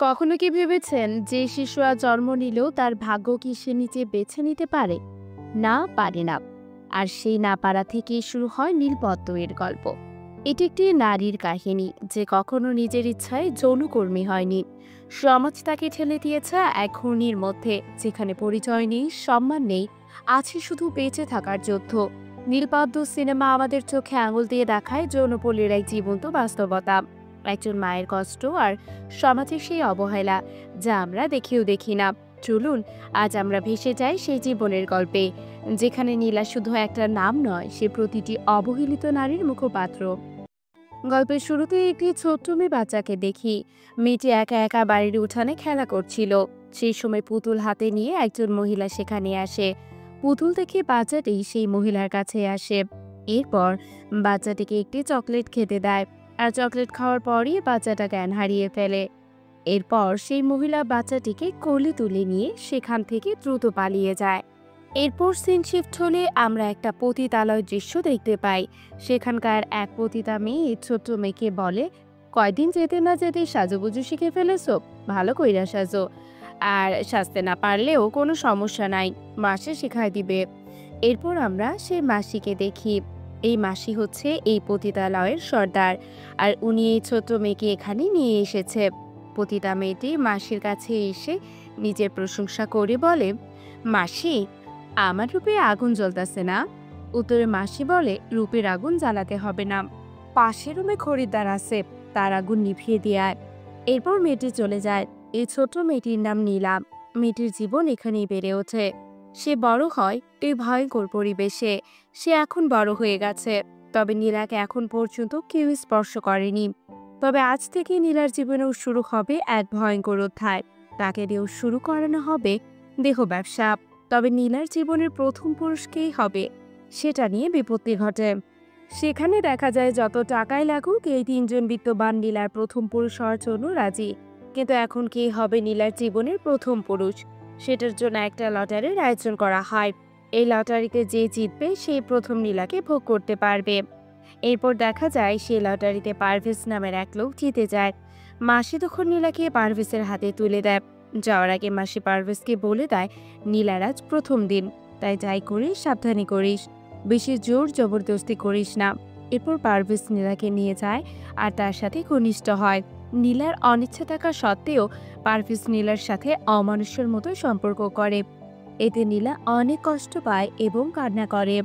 কখনো কি ভেবেছেন যে শিশুরা জন্ম নিলেও তার ভাগ্য কি সে নিজে বেছে নিতে পারে? না, পারে না। আর সেই না পারা থেকেই শুরু হয় নীলপদ্ম এর গল্প। এটি একটি নারীর কাহিনী যে কখনো নিজের ইচ্ছায় যৌনকর্মী হয়নি। সমাজ তাকে ঠেলে দিয়েছে এক ঘূর্ণির মধ্যে, যেখানে পরিচয় নেই, সম্মান নেই, আছে শুধু বেঁচে থাকার যুদ্ধ। নীলপদ্ম সিনেমা আমাদের চোখে আঙুল দিয়ে দেখায় যৌনপল্লীর এক জীবন্ত বাস্তবতা, একজন মায়ের কষ্ট আর সমাজের সেই অবহেলা যা আমরা দেখেও দেখি না। চলুন আজ আমরা ভেসে যাই সেই জীবনের গল্পে, যেখানে নীলা শুধু একটা নাম নয়, সে প্রতিটি অবহেলিত নারীর মুখপাত্র। গল্পের শুরুতে একটি ছোট্ট মেয়ে বাচ্চাকে দেখি। মেয়েটি একা একা বাড়ির উঠানে খেলা করছিল। সেই সময় পুতুল হাতে নিয়ে একজন মহিলা সেখানে আসে। পুতুল দেখে বাচ্চাটি সেই মহিলার কাছে আসে। এরপর বাচ্চাটিকে একটি চকলেট খেতে দেয়, আর চকলেট খাওয়ার পরই বাচ্চাটা জ্ঞান হারিয়ে ফেলে। এরপর সেই মহিলা বাচ্চাটিকে কোলে তুলে নিয়ে সেখান থেকে দ্রুত পালিয়ে যায়। এরপর সিন শিফট হলে আমরা একটা পতিতালয় দৃশ্য দেখতে পাই। সেখানকার এক পতিতা মেয়ে ছোট্ট মেয়েকে বলে, কয়দিন যেতে না যেতে সাজুগুজু শিখে ফেলেছো, ভালো কইরা সাজো। আর সাজতে না পারলেও কোনো সমস্যা নাই, মাসে শেখায় দিবে। এরপর আমরা সেই মাসিকে দেখি। এই মাসি হচ্ছে এই পতিতালয়ের সর্দার, আর উনি এই ছোট্ট মেয়েকে এখানে নিয়ে এসেছে। পতিতা মেয়েটি মাসির কাছে এসে নিজের প্রশংসা করে বলে, মাসি, আমার রূপে আগুন জ্বলতেছে না। উত্তরে মাসি বলে, রূপের আগুন জ্বালাতে হবে না, পাশের রুমে খরিদ্দার আছে, তার আগুন নিভিয়ে দেয়। এরপর মেয়েটি চলে যায়। এই ছোট মেয়েটির নাম নীলা। মেয়েটির জীবন এখানেই বেড়ে ওঠে। সে বড় হয় এই ভয়ঙ্কর পরিবেশে। সে এখন বড় হয়ে গেছে, তবে নীলাকে এখন পর্যন্ত কেউ স্পর্শ করেনি। তবে আজ থেকে নীলার জীবনেও শুরু হবে এক ভয়ঙ্কর অধ্যায়। তাকে দিয়েও শুরু করানো হবে দেহ ব্যবসা। তবে নীলার জীবনের প্রথম পুরুষকেই হবে, সেটা নিয়ে বিপত্তি ঘটে। সেখানে দেখা যায় যত টাকাই লাগুক, এই তিনজন বিত্তবান নীলার প্রথম পুরুষ হওয়ার জন্য রাজি। কিন্তু এখন কে হবে নীলার জীবনের প্রথম পুরুষ, সেটার জন্য একটা লটারির আয়োজন করা হয়। এই লটারিতে যে জিতবে সেই প্রথম নীলাকে ভোগ করতে পারবে। এরপর দেখা যায় সেই লটারিতে পারভেজ নামের এক লোক জিতে যায়। মাসি তখন নীলাকে পারভেজের হাতে তুলে দেয়। যাওয়ার আগে মাসি পারভেজকে বলে দেয়, নীলার আজ প্রথম দিন, তাই যাই করিস সাবধানে করিস, বেশি জোর জবরদস্তি করিস না। এরপর পারভেজ নীলাকে নিয়ে যায় আর তার সাথে ঘনিষ্ঠ হয়। নীলার অনিচ্ছা থাকা সত্ত্বেও পারভেজ নীলার সাথে অমানুষের মতো সম্পর্ক করে। এতে নীলা অনেক কষ্ট পায় এবং কান্না করে।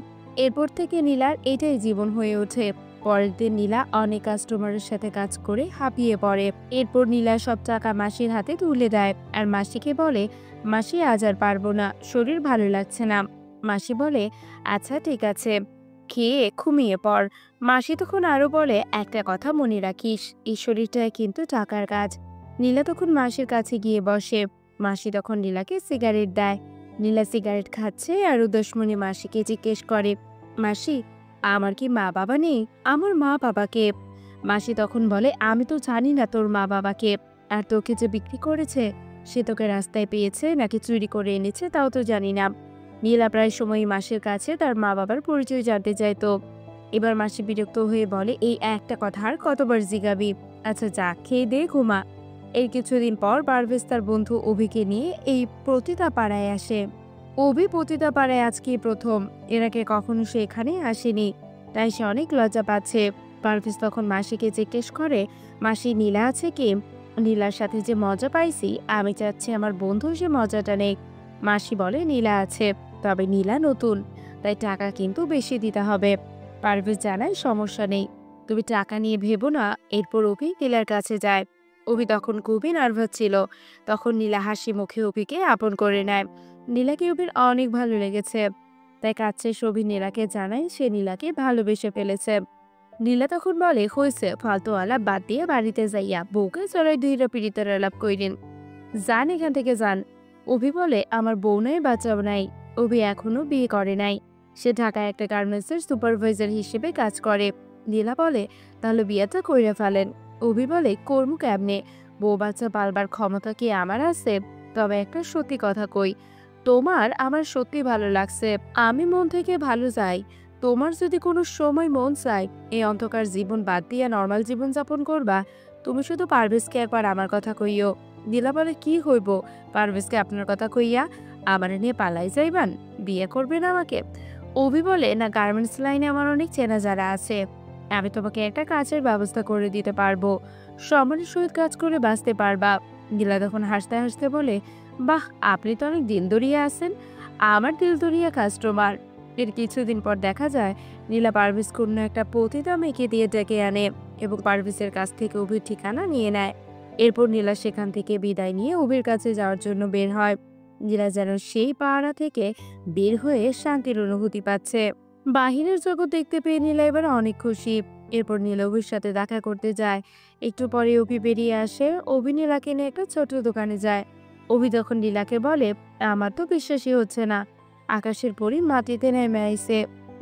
এরপর থেকে নীলার এটাই জীবন হয়ে ওঠে। পরের দিন নীলা অনেক কাস্টমারের সাথে কাজ করে হাঁপিয়ে পড়ে। এরপর নীলা সব টাকা মাসির হাতে তুলে দেয় আর মাসিকে বলে, মাসি আজ আর পারবো না, শরীর ভালো লাগছে না। মাসি বলে, আচ্ছা ঠিক আছে, খেয়ে ঘুমিয়ে পড়। মাসি তখন আরো বলে, একটা কথা মনে রাখিস, এই শরীরটা কিন্তু টাকার কাজ। নীলা তখন মাসির কাছে গিয়ে বসে। মাসি তখন নীলাকে সিগারেট দেয়। নীলা সিগারেট খাচ্ছে আর উদাসমণি মাসিকে জিজ্ঞেস করে, মাসি, আমার কি মা বাবা নেই? আমার মা বাবাকে। মাসি তখন বলে, আমি তো জানি না তোর মা বাবাকে, আর তোকে যে বিক্রি করেছে সে তোকে রাস্তায় পেয়েছে নাকি চুরি করে এনেছে তাও তো জানি না। নীলা প্রায় সময় মাসির কাছে তার মা বাবার পরিচয় জানতে চাইতো। এবার মাসি বিরক্ত হয়ে বলে, এই একটা কথা আর কতবার জিগাবি? আচ্ছা যা, খেয়ে দে, ঘুমা। এর কিছুদিন পর পারভেজ তার বন্ধু অভিকে নিয়ে এই পতিতা পাড়ায় আসে। অভি পতিতা পাড়ায় আজকে প্রথম, এর আগে কখনো সে এখানে আসেনি, তাই সে অনেক লজ্জা পাচ্ছে। পারভেজ তখন মাসিকে জিজ্ঞেস করে, মাসি, নীলা আছে কি? নীলার সাথে যে মজা পাইছি, আমি চাচ্ছি আমার বন্ধু সে মজাটা নেই। মাসি বলে, নীলা আছে, তবে নীলা নতুন, তাই টাকা কিন্তু বেশি দিতে হবে। পারভেজ জানায়, সমস্যা নেই, তুমি টাকা নিয়ে ভেবো না। এরপর অভি নীলার কাছে যায়। অভি তখন খুবই নার্ভাস ছিল। তখন নীলা হাসি মুখে অভিকে আপন করে নেয়। নীলাকে অভির অনেক ভালো লেগেছে, তাই কাজ শেষে অভি নীলাকে জানায় সে নীলাকে ভালোবেসে ফেলেছে। নীলা তখন বলে, হয়েছে, ফালতু আলাপ বাদ দিয়ে বাড়িতে যাইয়া বউকে চড়াই দুইটা পীড়িতের আলাপ কইরেন, যান এখান থেকে যান। অভি বলে, আমার বউ নাই, বাচ্চাও নাই। অভি এখনো বিয়ে করে নাই, সে ঢাকায় একটা গার্মেন্টসের সুপারভাইজার হিসেবে কাজ করে। নীলা বলে, তাহলে বিয়েটা কইরা ফেলেন। অভি বলে, কর্ম কেমনে, বউ বাচ্চা পালবার ক্ষমতা কি আমার আছে? তবে একটা সত্যি কথা কই, তোমার আমার সত্যি ভালো লাগছে, আমি মন থেকে ভালো চাই। তোমার যদি কোনো সময় মন চায় এই অন্ধকার জীবন বাদ দিয়ে নর্মাল জীবন যাপন করবা, তুমি শুধু পারভেজকে একবার আমার কথা কইও, নীলা বলে, কি হইব? পারভেজকে আপনার কথা কইয়া আমার নিয়ে পালাই যাইবান? বিয়ে করবেন আমাকে? অভি বলে, না, গার্মেন্টস লাইনে আমার অনেক চেনা যারা আছে, আমি তোমাকে একটা কাজের ব্যবস্থা করে দিতে পারবো, সম্মানের সহিত কাজ করে বাঁচতে পারবা। নীলা তখন হাসতে হাসতে বলে, বাহ, আপনি তো অনেক দিলদরিয়া আছেন, আমার দিলদরিয়া কাস্টমার। এর কিছুদিন পর দেখা যায় নীলা পারভেজ কোনো একটা পতিতা মেয়েকে দিয়ে ডেকে আনে এবং পারভেজের কাছ থেকে অভির ঠিকানা নিয়ে নেয়। এরপর নীলা সেখান থেকে বিদায় নিয়ে অভির কাছে যাওয়ার জন্য বের হয়। নীলা যেন সেই পাহারা থেকে বের হয়ে শান্তির অনুভূতি পাচ্ছে। বাহিরের জগৎ দেখতে পেয়ে নীলা এবার অনেক খুশি। এরপর নীলা অভির সাথে দেখা করতে যায়। একটু পরে অভি বেরিয়ে আসে। অভি নীলাকে নিয়ে একটা ছোট দোকানে যায়। অভি তখন নীলাকে বলে, আমার তো বিশ্বাসই হচ্ছে না, আকাশের পরী মাটিতে নেমে আইছে।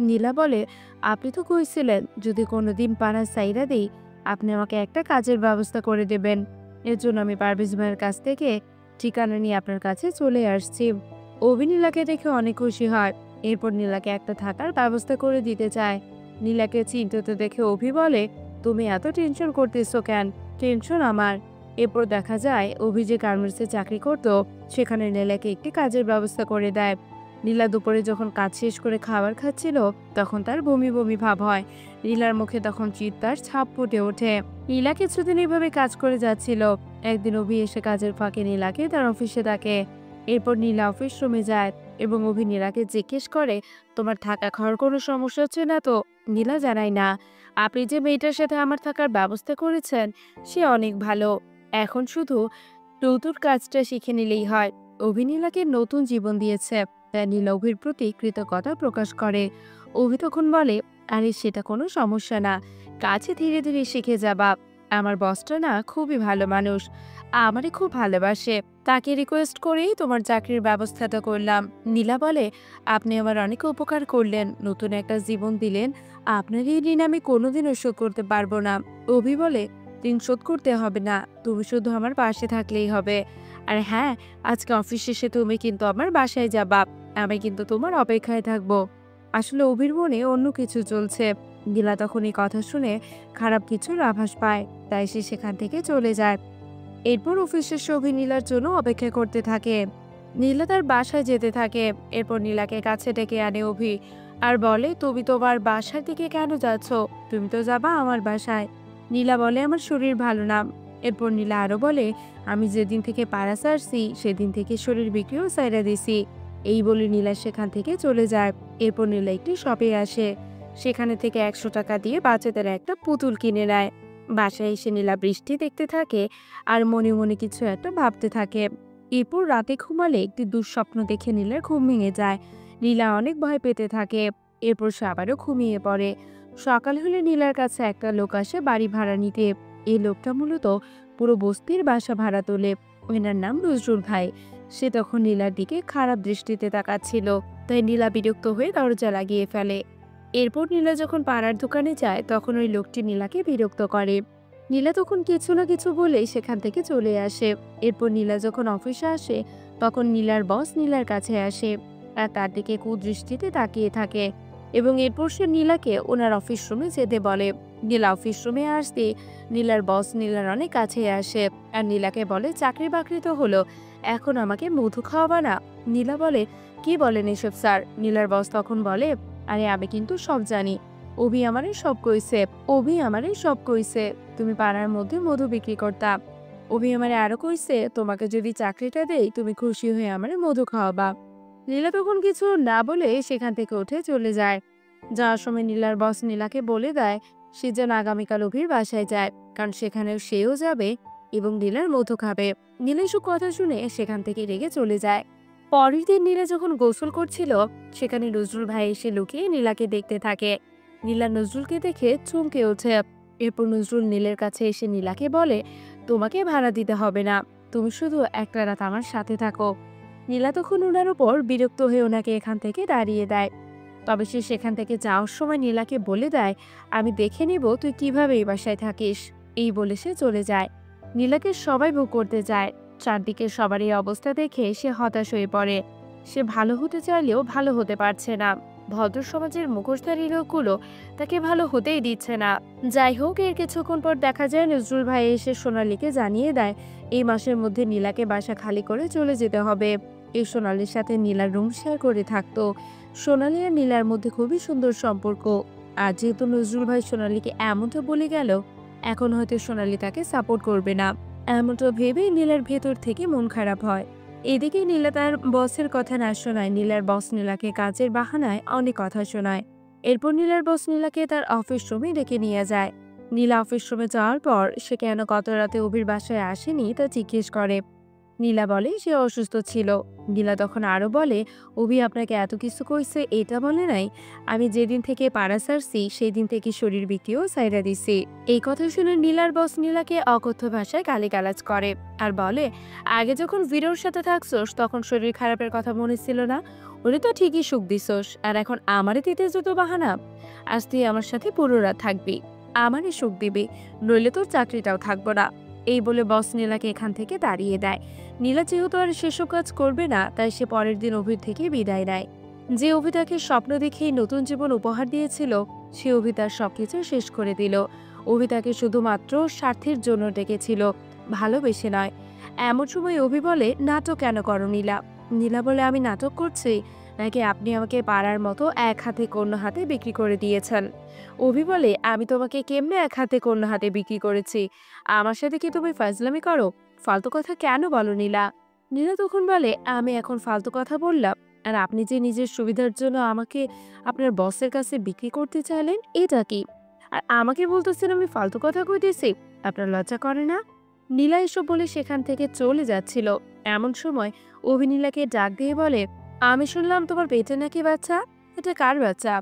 নীলা বলে, আপনি তো কইছিলেন যদি কোনোদিন পাড়া সাইরা দেই আপনি আমাকে একটা কাজের ব্যবস্থা করে দেবেন। এর জন্য আমি পারভেজ ভাইয়ের কাছ থেকে ঠিকানা নিয়ে আপনার কাছে চলে আসছি। অভি নীলাকে দেখে অনেক খুশি হয়। এরপর নীলাকে একটা থাকার ব্যবস্থা করে দিতে চায়। নীলাকে চিন্তিত দেখে অভি বলে, তুমি এত টেনশন করতেছো কেন? টেনশন আমার। এরপর দেখা যায় অভি যে গার্মেন্টসে চাকরি করতো সেখানে নীলাকে একটি কাজের ব্যবস্থা করে দেয়। নীলা দুপুরে যখন কাজ শেষ করে খাবার খাচ্ছিল তখন তার বমি বমি ভাব হয়। নীলার মুখে তখন চিন্তার ছাপ ফুটে ওঠে। নীলা কিছুদিন এইভাবে কাজ করে যাচ্ছিল। একদিন অভি এসে কাজের ফাঁকে নীলাকে তার অফিসে ডাকে। এরপর নীলা অফিস রুমে যায় এবং অভি নীলাকে জিজ্ঞেস করে, তোমার থাকা খাওয়ার কোনো সমস্যা হচ্ছে না তো? নীলা জানায়, না, আপনি যে মেয়েটার সাথে আমার থাকার ব্যবস্থা করেছেন সে অনেক ভালো, এখন শুধু নতুন কাজটা শিখে নিলেই হয়। অভি নীলাকে নতুন জীবন দিয়েছে, তাই নীলা অভির প্রতি কৃতজ্ঞতা প্রকাশ করে। অভি তখন বলে, আরে সেটা কোনো সমস্যা না, কাজে ধীরে ধীরে শিখে যাবা। আমার বসটা না খুবই ভালো মানুষ, আমারে খুব ভালোবাসে, তাকে রিকোয়েস্ট করেই তোমার চাকরির ব্যবস্থাটা করলাম। নীলা বলে, আপনি আমার অনেক উপকার করলেন, নতুন একটা জীবন দিলেন, আপনার এই ঋণ আমি কোনোদিনও শোধ করতে পারবো না। অভি বলে, ঋণ শোধ করতে হবে না, তুমি শুধু আমার পাশে থাকলেই হবে। আর হ্যাঁ, আজকে অফিস শেষে তুমি কিন্তু আমার বাসায় যাবা, আমি কিন্তু তোমার অপেক্ষায় থাকবো। আসলে অভির মনে অন্য কিছু চলছে। নীলা তখন এই কথা শুনে খারাপ কিছুর আভাস পায়, তাই সে সেখান থেকে চলে যায়। এরপর অফিস শেষে অভি নীলার জন্য অপেক্ষা করতে থাকে। নীলা তার বাসায় যেতে থাকে। এরপর নীলাকে কাছে ডেকে আনে অভি আর বলে, তুমি তোমার বাসার দিকে কেন যাচ্ছ? তুমি তো যাবা আমার বাসায়। নীলা বলে, আমার শরীর ভালো না। এরপর নীলা আরো বলে, আমি যেদিন থেকে পাড়া সারছি সেদিন থেকে শরীর বিক্রিও সাইরা দিছি। এই বলে নীলা সেখান থেকে চলে যায়। এরপর নীলা একটি শপে আসে। সেখানে থেকে 100 টাকা দিয়ে বাচ্চাদের একটা পুতুল কিনে নেয়। বাসায় এসে নীলা বৃষ্টি দেখতে থাকে আর মনে মনে কিছু একটা ভাবতে থাকে। এরপর রাতে ঘুমালে একটি দুঃস্বপ্ন দেখে নীলার ঘুম ভেঙে যায়। নীলা অনেক ভয় পেতে থাকে। এরপর সে আবারও ঘুমিয়ে পড়ে। সকাল হলে নীলার কাছে একটা লোক আসে বাড়ি ভাড়া নিতে। এই লোকটা মূলত পুরো বস্তির বাসা ভাড়া তোলে। ওনার নাম নজরুল ভাই। সে তখন নীলার দিকে খারাপ দৃষ্টিতে তাকাচ্ছিল, তাই নীলা বিরক্ত হয়ে দরজা লাগিয়ে ফেলে। এরপর নীলা যখন পাড়ার দোকানে যায় তখন ওই লোকটি নীলাকে বিরক্ত করে। নীলা তখন কিছু না কিছু বলেই সেখান থেকে চলে আসে। এরপর নীলা যখন অফিসে আসে তখন নীলার বস নীলার কাছে আসে আর তার দিকে কুদৃষ্টিতে তাকিয়ে থাকে এবং এরপর সে নীলাকে ওনার অফিস রুমে যেতে বলে। নীলা অফিস রুমে আসতে নীলার বস নীলার অনেক কাছে আসে আর নীলাকে বলে, চাকরি বাকরি তো হলো, এখন আমাকে মধু খাওয়াবা না? নীলা বলে, কি বলেন এসব স্যার? নীলার বস তখন বলে, আরে আমি কিন্তু সব জানি, অভি আমারে সব কইছে, অভি আমারে সব কইছে তুমি পাড়ার মধ্যে মধু বিক্রি করতা। অভি আমারে আরো কইছে তোমাকে যদি চাকরিটা দেই তুমি খুশি হয়ে আমারে মধু খাওয়াবা। নীলা তখন কিছু না বলে সেখান থেকে উঠে চলে যায়। যাওয়ার সময় নীলার বস নীলাকে বলে দেয় সে যেন আগামীকাল অভির বাসায় যায়, কারণ সেখানেও সেও যাবে এবং নীলার মধু খাবে। নীলা এসব কথা শুনে সেখান থেকে রেগে চলে যায়। পরের দিন নীলা যখন গোসল করছিল সেখানে নজরুল ভাই এসে লুকিয়ে নীলাকে দেখতে থাকে। নীলা নজরুলকে দেখে চমকে ওঠে। এরপর নজরুল নীলের কাছে এসে নীলাকে বলে, তোমাকে ভাড়া দিতে হবে না, তুমি শুধু একটা রাত আমার সাথে থাকো। নীলা তখন ওনার উপর বিরক্ত হয়ে ওনাকে এখান থেকে দাঁড়িয়ে দেয়। তবে সে সেখান থেকে যাওয়ার সময় নীলাকে বলে দেয়, আমি দেখে নিব তুই কিভাবে এই বাসায় থাকিস। এই বলে সে চলে যায়। নীলাকে সবাই বুক করতে যায়। চারদিকে সবার এই অবস্থা দেখে সে হতাশ হয়ে পড়ে। সে ভালো হতে চাইলেও ভালো হতে পারছে না। ভদ্র সমাজের মুখোশধারী লোকগুলো তাকে ভালো হতেই দিচ্ছে না। যাই হোক, এর কিছুক্ষণ পর দেখা যায় নজরুল ভাই এসে সোনালীকে জানিয়ে দেয় এই মাসের মধ্যে নীলাকে বাসা খালি করে চলে যেতে হবে। এই সোনালীর সাথে নীলার রুম শেয়ার করে থাকতো। সোনালী আর নীলার মধ্যে খুবই সুন্দর সম্পর্ক। আর যেহেতু নজরুল ভাই সোনালীকে এমনটা বলে গেল, এখন হয়তো সোনালী তাকে সাপোর্ট করবে না, এমনটা ভেবেই নীলার ভেতর থেকে মন খারাপ হয়। এদিকে নীলা তার বসের কথা না শোনায়। নীলার বস নীলাকে কাজের বাহানায় অনেক কথা শোনায়। এরপর নীলার বস নীলাকে তার অফিস রুমে ডেকে নিয়ে যায়। নীলা অফিস রুমে যাওয়ার পর সে কেন গত রাতে অভির বাসায় আসেনি তা জিজ্ঞেস করে। নীলা বলে সে অসুস্থ ছিল। নীলা তখন আরো বলে, অভি আপনাকে এত কিছু কইছে এটা বলে নাই? আমি যেদিন থেকে পাড়া সারছি সেই দিন থেকে শরীর বিক্রিও সাইরা দিছি। এই কথা শুনে নীলার বস নীলাকে অকথ্য ভাষায় গালিগালাজ করে আর বলে, আগে যখন ভিরোর সাথে থাকছোস তখন শরীর খারাপের কথা মনে ছিল না? ওরে তো ঠিকই সুখ দিছোস, আর এখন আমারে দিতে যত বাহানা। আজ তুই আমার সাথে পুরো রাত থাকবি, আমারই সুখ দিবি, নইলে তোর চাকরিটাও থাকবো না। এই বলে বস নীলাকে এখান থেকে তাড়িয়ে দেয়। নীলা যেহেতু আর সেসব কাজ করবে না, তাই সে পরের দিন অভির থেকে বিদায় নেয়। যে অভি তাকে স্বপ্ন দেখেই নতুন জীবন উপহার দিয়েছিল, সে অভি তার সবকিছু শেষ করে দিল। অভি তাকে শুধুমাত্র স্বার্থের জন্য ডেকেছিল, ভালোবেসে নয়। এমন সময় অভি বলে, নাটক কেন করো নীলা? নীলা বলে, আমি নাটক করছি নাকি আপনি আমাকে পাড়ার মতো এক হাতে অন্য হাতে বিক্রি করে দিয়েছেন? অভি বলে, আমি তোমাকে কেমনে এক হাতে অন্য হাতে বিক্রি করেছি? আমার সাথে কি তুমি ফাজলামি করো? ফালতু কথা কেন বলো নীলা? নীলা তখন বলে, আমি এখন ফালতু কথা বললাম? আর আপনি যে নিজের সুবিধার জন্য আমাকে আপনার বসের কাছে বিক্রি করতে চাইলেন, এটা কি? আর আমাকে বলতেছেন আমি ফালতু কথা কইতেছি? আপনার লজ্জা করে না? নীলা এসব বলে সেখান থেকে চলে যাচ্ছিল। এমন সময় অভি নীলাকে ডাক দিয়ে বলে, আমি শুনলাম তোমার পেটে নাকি বাচ্চা, এটা কার বাচ্চা?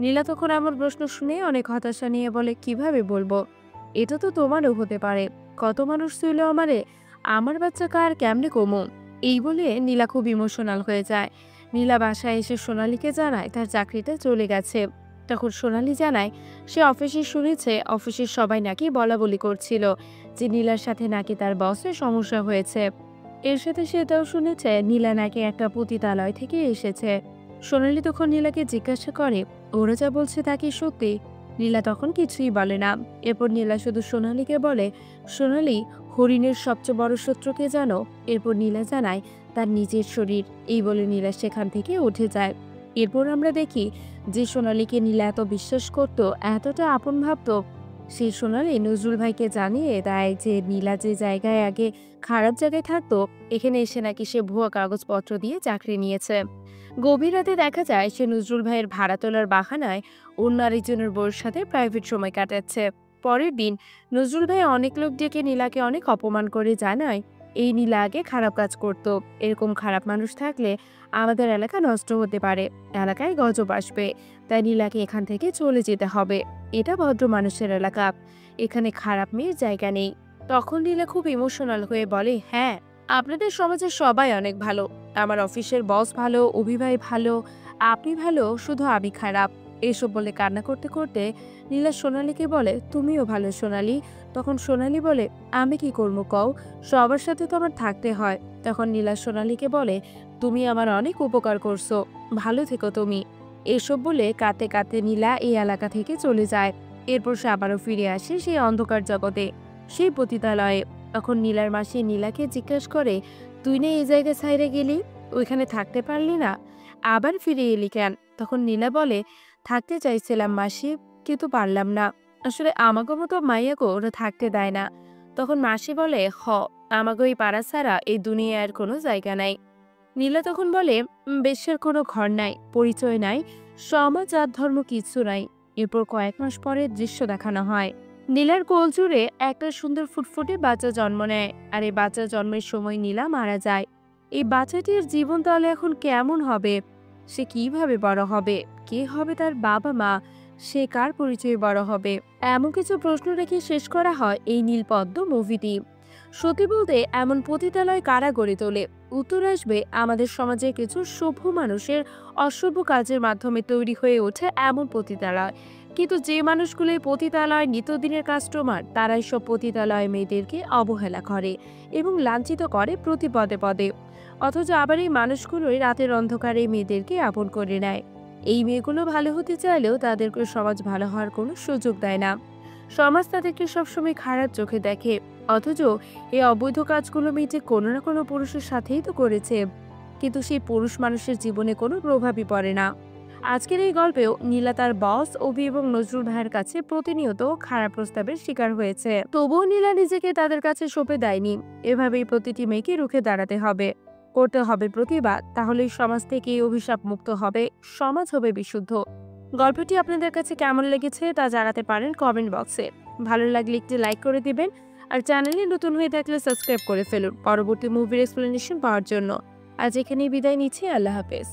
নীলা তখন আমার প্রশ্ন শুনে অনেক হতাশা নিয়ে বলে, কিভাবে বলবো? এটা তো তোমারও হতে পারে, কত মানুষ ছিল আমারে, আমার বাচ্চা কার কেমনে কমো? এই বলে নীলা খুব ইমোশনাল হয়ে যায়। নীলা বাসায় এসে সোনালীকে জানায় তার চাকরিটা চলে গেছে। তখন সোনালী জানায় সে অফিসে শুনেছে অফিসের সবাই নাকি বলা বলি করছিল যে নীলার সাথে নাকি তার বসের সমস্যা হয়েছে। এর সাথে সেটাও শুনেছে নীলা নাকি একটা পতিতালয় থেকে এসেছে। সোনালী তখন নীলাকে জিজ্ঞাসা করে, ওরা যা বলছে তা কি সত্যি? নীলা তখন কিছুই বলে না। এরপর নীলা শুধু সোনালীকে বলে, সোনালী, হরিণের সবচেয়ে বড় শত্রুকে জানো? এরপর নীলা জানায় তার নিজের শরীর। এই বলে নীলা সেখান থেকে উঠে যায়। এরপর আমরা দেখি যে সোনালীকে নীলা এত বিশ্বাস করত, এতটা আপন ভাবত, সেই সোনালী নজরুল ভাইকে জানিয়ে দেয় যে নীলা যে জায়গায় আগে খারাপ জায়গায় থাকতো, এখানে এসে নাকি সে ভুয়া কাগজপত্র দিয়ে চাকরি নিয়েছে। গভীর রাতে দেখা যায় সে নজরুল ভাইয়ের ভাড়া তোলার বাহানায় অন্য আরেকজনের বউয়ের সাথে প্রাইভেট সময় কাটাচ্ছে। পরের দিন নজরুল ভাই অনেক লোক ডেকে নীলাকে অনেক অপমান করে জানায় এই নীলা আগে খারাপ কাজ করত, এরকম খারাপ মানুষ থাকলে আমাদের এলাকা নষ্ট হতে পারে, এলাকায় গজব আসবে, তাই নীলাকে এখান থেকে চলে যেতে হবে। এটা ভদ্র মানুষের এলাকা, এখানে খারাপ মেয়ের জায়গা নেই। তখন নীলা খুব ইমোশনাল হয়ে বলে, হ্যাঁ, আপনাদের সমাজের সবাই অনেক ভালো, আমার অফিসের বস ভালো, অভিভাই ভালো, আপনি ভালো, শুধু আমি খারাপ। এসব বলে কান্না করতে করতে নীলা সোনালীকে বলে, তুমিও ভালো সোনালী। তখন সোনালী বলে, আমি কি করবো কও, সবার সাথে তো আমার থাকতে হয়। তখন নীলা সোনালীকে বলে, তুমি আমার অনেক উপকার করছো, ভালো থেকো তুমি। এসব বলে কাঁদতে কাঁদতে নীলা এই এলাকা থেকে চলে যায়। এরপর সে আবারও ফিরে আসে সেই অন্ধকার জগতে, সেই পতিতালয়ে। তখন নীলার মাসি নীলাকে জিজ্ঞেস করে, তুই না এই জায়গায় ছাইরে গেলি, ওইখানে থাকতে পারলি না, আবার ফিরে এলি কেন? তখন নীলা বলে, থাকতে চাইছিলাম মাসি, কিন্তু পারলাম না, আসলে আমাকে মতো মাইয়াকে ওরা থাকতে দেয় না। তখন মাসি বলে, আমাকে ওই পাড়া ছাড়া এই দুনিয়ার কোনো জায়গা নাই। নীলা তখন বলে, বেশ্যের কোনো ঘর নাই, পরিচয় নাই, সমাজ আর ধর্ম কিছু নাই। এরপর কয়েক মাস পরে দৃশ্য দেখানো হয়, নীলার কোল জুড়ে একটা সুন্দর ফুটফুটে বাচ্চা জন্ম নেয়। আর এই বাচ্চা জন্মের সময় নীলা মারা যায়। এই বাচ্চাটির জীবন তাহলে এখন কেমন হবে? সে কিভাবে বড় হবে? কে হবে তার বাবা মা? সে কার পরিচয়ে বড় হবে? এমন কিছু প্রশ্ন রেখে শেষ করা হয় এই নীলপদ্ম মুভিটি। সত্যি বলতে এমন পতিতালয় কারা গড়ে তোলে? উত্তর আসবে আমাদের সমাজের কিছু সভ্য মানুষের অসভ্য কাজের মাধ্যমে তৈরি হয়ে ওঠে এমন পতিতালয়। কিন্তু যে পতিতালয় নিত্যদিনের কাস্টমার, তারাই সব পতিতালয় মেয়েদেরকে অবহেলা করে এবং লাঞ্ছিত করে প্রতি পদে পদে। অথচ আবার এই মানুষগুলোই রাতের অন্ধকারে মেয়েদেরকে আপন করে নেয়। এই মেয়েগুলো ভালো হতে চাইলেও তাদেরকে সমাজ ভালো হওয়ার কোনো সুযোগ দেয় না। সমাজ তাদেরকে সবসময় খারাপ চোখে দেখে। অথচ এই অবৈধ কাজগুলো মেয়ে যে কোনো না কোনো পুরুষের সাথেই তো করেছে, কিন্তু সেই পুরুষ মানুষের জীবনে কোনো প্রভাবই পড়ে না। আজকের এই গল্পেও নীলা তার বস অভি এবং নজরুল ভাইয়ের কাছে প্রতিনিয়ত খারাপ প্রস্তাবের শিকার হয়েছে, তবুও নীলা নিজেকে তাদের কাছে সঁপে দেয়নি। এভাবেই প্রতিটি মেয়েকে রুখে দাঁড়াতে হবে, করতে হবে প্রতিবাদ। তাহলেই সমাজ থেকে এই অভিশাপ মুক্ত হবে, সমাজ হবে বিশুদ্ধ। গল্পটি আপনাদের কাছে কেমন লেগেছে তা জানাতে পারেন কমেন্ট বক্সে। ভালো লাগলে একটি লাইক করে দিবেন, আর চ্যানেলে নতুন হয়ে থাকলে সাবস্ক্রাইব করে ফেলুন পরবর্তী মুভির এক্সপ্লেনেশন পাওয়ার জন্য। আজ এখানেই বিদায় নিচ্ছি। আল্লাহ হাফেজ।